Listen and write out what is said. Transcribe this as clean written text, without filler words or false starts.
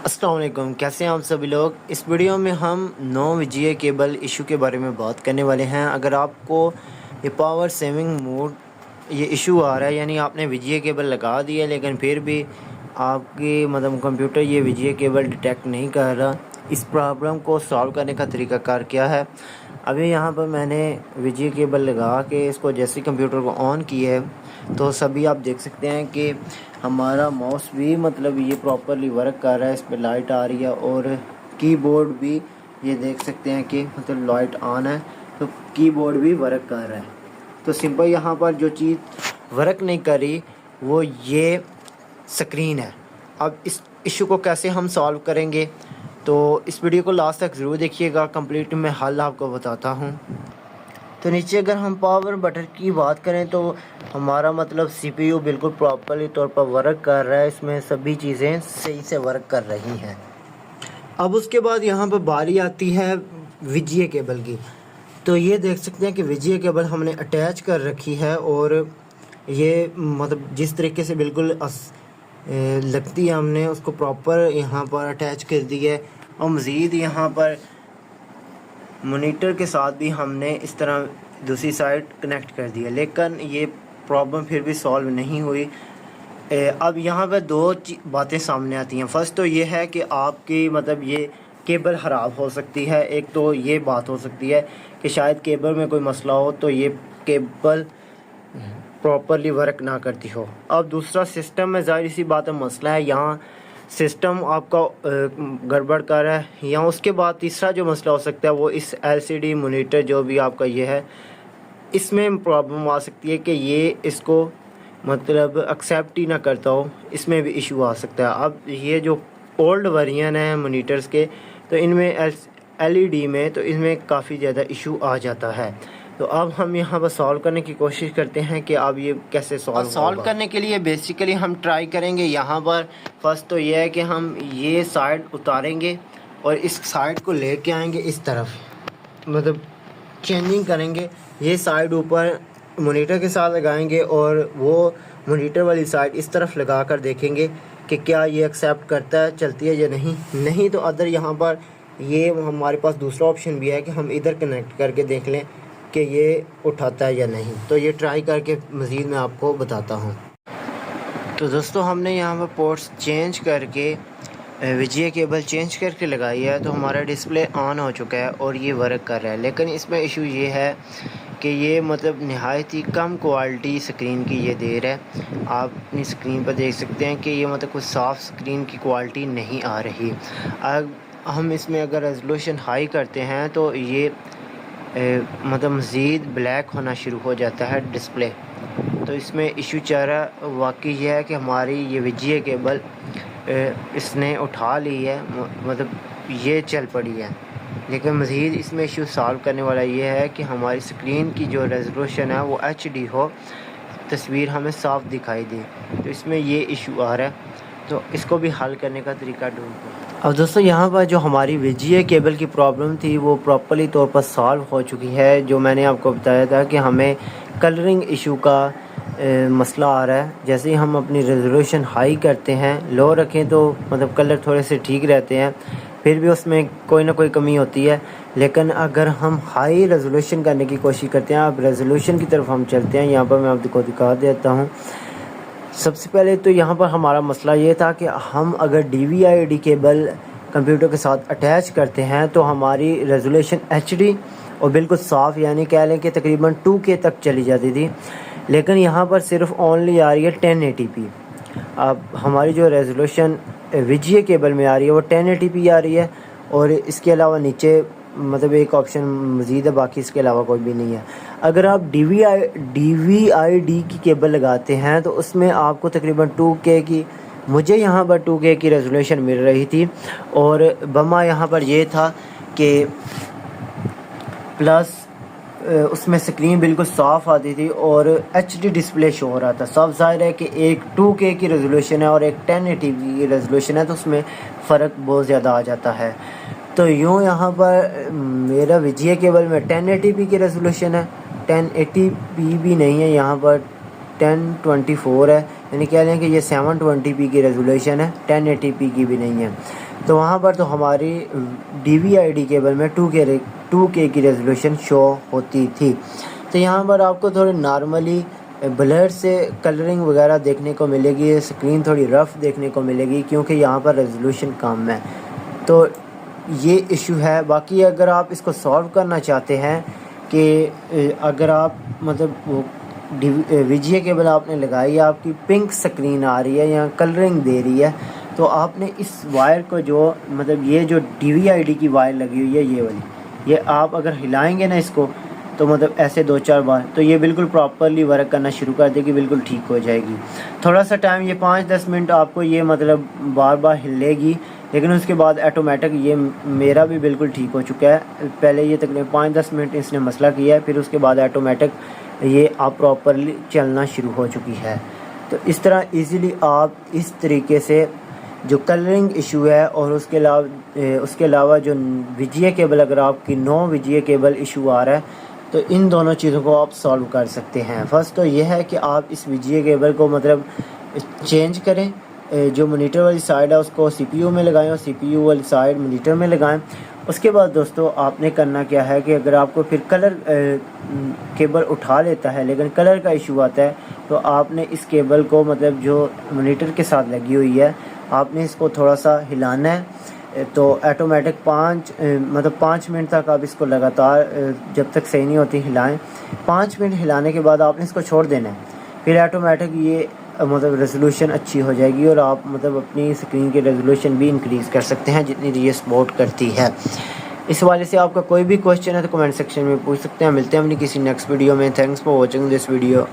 अस्सलाम वालेकुम, कैसे हैं आप सभी लोग। इस वीडियो में हम नो वीजीए केबल इशू के बारे में बात करने वाले हैं। अगर आपको ये पावर सेविंग मोड ये इशू आ रहा है, यानी आपने वीजीए केबल लगा दी है लेकिन फिर भी आपकी कंप्यूटर ये वीजीए केबल डिटेक्ट नहीं कर रहा, इस प्रॉब्लम को सॉल्व करने का तरीकाकार क्या है। अभी यहाँ पर मैंने वीजीए केबल लगा के इसको जैसे कंप्यूटर को ऑन किया है तो सभी आप देख सकते हैं कि हमारा माउस भी ये प्रॉपरली वर्क कर रहा है, इस पर लाइट आ रही है और कीबोर्ड भी ये देख सकते हैं कि लाइट ऑन है तो कीबोर्ड भी वर्क कर रहा है। तो सिंपल यहाँ पर जो चीज़ वर्क नहीं कर रही वो ये स्क्रीन है। अब इस इशू को कैसे हम सॉल्व करेंगे, तो इस वीडियो को लास्ट तक ज़रूर देखिएगा, कंप्लीट मैं हल आपको बताता हूँ। तो नीचे अगर हम पावर बटन की बात करें तो हमारा सीपीयू बिल्कुल प्रॉपरली तौर पर वर्क कर रहा है, इसमें सभी चीज़ें सही से वर्क कर रही हैं। अब उसके बाद यहाँ पर बारी आती है वीजीए केबल की। तो ये देख सकते हैं कि वीजीए केबल हमने अटैच कर रखी है और ये जिस तरीके से बिल्कुल लगती है हमने उसको प्रॉपर यहाँ पर अटैच कर दी है। और मज़ीद यहाँ पर मॉनिटर के साथ भी हमने इस तरह दूसरी साइड कनेक्ट कर दिया, लेकिन ये प्रॉब्लम फिर भी सॉल्व नहीं हुई। अब यहाँ पर दो बातें सामने आती हैं। फ़र्स्ट तो ये है कि आपकी ये केबल ख़राब हो सकती है। एक तो ये बात हो सकती है कि शायद केबल में कोई मसला हो तो ये केबल प्रॉपरली वर्क ना करती हो। अब दूसरा सिस्टम में ज़ाहिर सी बात है मसला है, यहाँ सिस्टम आपका गड़बड़ कर रहा है। या उसके बाद तीसरा जो मसला हो सकता है वो इस एलसीडी मॉनिटर जो भी आपका ये है इसमें प्रॉब्लम आ सकती है कि ये इसको एक्सेप्ट ही ना करता हो, इसमें भी इशू आ सकता है। अब ये जो ओल्ड वर्जन है मॉनिटर्स के तो इनमें एलईडी में तो इसमें काफ़ी ज़्यादा इशू आ जाता है। तो अब हम यहाँ पर सॉल्व करने की कोशिश करते हैं कि अब ये कैसे सॉल्व करने के लिए बेसिकली हम ट्राई करेंगे। यहाँ पर फर्स्ट तो ये है कि हम ये साइड उतारेंगे और इस साइड को लेके आएंगे इस तरफ, चेंजिंग करेंगे। ये साइड ऊपर मॉनिटर के साथ लगाएंगे और वो मॉनिटर वाली साइड इस तरफ लगा कर देखेंगे कि क्या ये एक्सेप्ट करता है, चलती है या नहीं तो अदर यहाँ पर ये हमारे पास दूसरा ऑप्शन भी है कि हम इधर कनेक्ट करके देख लें कि ये उठाता है या नहीं। तो ये ट्राई करके मज़ीद मैं आपको बताता हूँ। तो दोस्तों हमने यहाँ पर पोर्ट्स चेंज करके वीजीए केबल चेंज करके लगाई है तो हमारा डिस्प्ले ऑन हो चुका है और ये वर्क कर रहा है। लेकिन इसमें इशू ये है कि ये नहायत ही कम क्वालिटी स्क्रीन की ये दे रहा है। आप अपनी स्क्रीन पर देख सकते हैं कि ये कुछ साफ़ स्क्रीन की क्वालिटी नहीं आ रही। अब हम इसमें अगर रेजोल्यूशन हाई करते हैं तो ये मज़ीद ब्लैक होना शुरू हो जाता है डिस्प्ले। तो इसमें इशू चारा वाकई ये है कि हमारी ये वीजीए केबल इसने उठा ली है, ये चल पड़ी है। लेकिन मज़ीद इसमें इशू सॉल्व करने वाला ये है कि हमारी स्क्रीन की जो रेजोल्यूशन है वो एचडी हो, तस्वीर हमें साफ़ दिखाई दे। तो इसमें ये इशू आ रहा है, तो इसको भी हल करने का तरीका ढूंढते हैं। अब दोस्तों यहाँ पर जो हमारी वीजीए केबल की प्रॉब्लम थी वो प्रॉपरली तौर पर सॉल्व हो चुकी है। जो मैंने आपको बताया था कि हमें कलरिंग इशू का मसला आ रहा है। जैसे ही हम अपनी रेजोल्यूशन हाई करते हैं, लो रखें तो कलर थोड़े से ठीक रहते हैं, फिर भी उसमें कोई ना कोई कमी होती है। लेकिन अगर हम हाई रेजोल्यूशन करने की कोशिश करते हैं, अब रेजोल्यूशन की तरफ हम चलते हैं। यहाँ पर मैं आपको दिखा देता हूँ। सबसे पहले तो यहाँ पर हमारा मसला ये था कि हम अगर DVI-D केबल कंप्यूटर के साथ अटैच करते हैं तो हमारी रेजोल्यूशन HD और बिल्कुल साफ़, यानी कह लें कि तकरीबन 2K तक चली जाती थी। लेकिन यहाँ पर सिर्फ ओनली आ रही है 1080p। अब हमारी जो रेजोल्यूशन वीजीए केबल में आ रही है वो 1080p आ रही है और इसके अलावा नीचे एक ऑप्शन मज़ीद है, बाकी इसके अलावा कोई भी नहीं है। अगर आप DVI-D की केबल लगाते हैं तो उसमें आपको तकरीबन 2K की, मुझे यहाँ पर 2K की रेजोल्यूशन मिल रही थी। और बमा यहाँ पर ये था कि प्लस उसमें स्क्रीन बिल्कुल साफ़ आती थी और HD डिस्प्ले शो हो रहा था। सब ज़ाहिर है कि एक 2K की रेजोल्यूशन है और एक 1080p की रेजोल्यूशन है, तो उसमें फ़र्क बहुत ज़्यादा आ जाता है। तो यूँ यहाँ पर मेरा वीजीए केबल में 1080p की रेजोल्यूशन है, 1080p भी नहीं है, यहाँ पर 1024 है, यानी कह लें कि ये 720p की रेजोल्यूशन है, 1080p की भी नहीं है। तो वहाँ पर तो हमारी DVI-D केबल में 2K की रेजोल्यूशन शो होती थी। तो यहाँ पर आपको थोड़ी नॉर्मली ब्लर से कलरिंग वगैरह देखने को मिलेगी, स्क्रीन थोड़ी रफ़ देखने को मिलेगी क्योंकि यहाँ पर रेजोल्यूशन कम है। तो ये इशू है। बाकी अगर आप इसको सॉल्व करना चाहते हैं कि अगर आप मतलब VGA केबल आपने लगाई है, आपकी पिंक स्क्रीन आ रही है या कलरिंग दे रही है, तो आपने इस वायर को जो मतलब ये जो DVI-D की वायर लगी हुई है ये वाली, ये आप अगर हिलाएंगे ना इसको तो मतलब ऐसे 2-4 बार तो ये बिल्कुल प्रॉपरली वर्क करना शुरू कर देगी, बिल्कुल ठीक हो जाएगी। थोड़ा सा टाइम ये 5-10 मिनट आपको ये मतलब बार बार हिलेगी, लेकिन उसके बाद ऑटोमेटिक ये मेरा भी बिल्कुल ठीक हो चुका है। पहले ये तकरीबन 5-10 मिनट इसने मसला किया है, फिर उसके बाद ऑटोमेटिक ये आप प्रॉपरली चलना शुरू हो चुकी है। तो इस तरह इजीली आप इस तरीके से जो कलरिंग इशू है और उसके अलावा जो VGA केबल, अगर आपकी नो VGA केबल इशू आ रहा है तो इन दोनों चीज़ों को आप सॉल्व कर सकते हैं। फर्स्ट तो ये है कि आप इस VGA केबल को मतलब चेंज करें, जो मॉनिटर वाली साइड है उसको CPU में लगाएं और CPU वाली साइड मॉनिटर में लगाएं। उसके बाद दोस्तों आपने करना क्या है कि अगर आपको फिर कलर केबल उठा लेता है लेकिन कलर का इशू आता है, तो आपने इस केबल को मतलब जो मॉनिटर के साथ लगी हुई है आपने इसको थोड़ा सा हिलाना है। तो ऑटोमेटिक 5 मिनट तक आप इसको लगातार जब तक सही नहीं होती हिलाएं। 5 मिनट हिलाने के बाद आपने इसको छोड़ देना है, फिर ऑटोमेटिक ये मतलब रेजोल्यूशन अच्छी हो जाएगी और आप मतलब अपनी स्क्रीन की रेजोल्यूशन भी इंक्रीज़ कर सकते हैं जितनी ये सपोर्ट करती है। इस वाले से आपका कोई भी क्वेश्चन है तो कमेंट सेक्शन में पूछ सकते हैं। मिलते हैं अपनी किसी नेक्स्ट वीडियो में। Thanks for watching this video.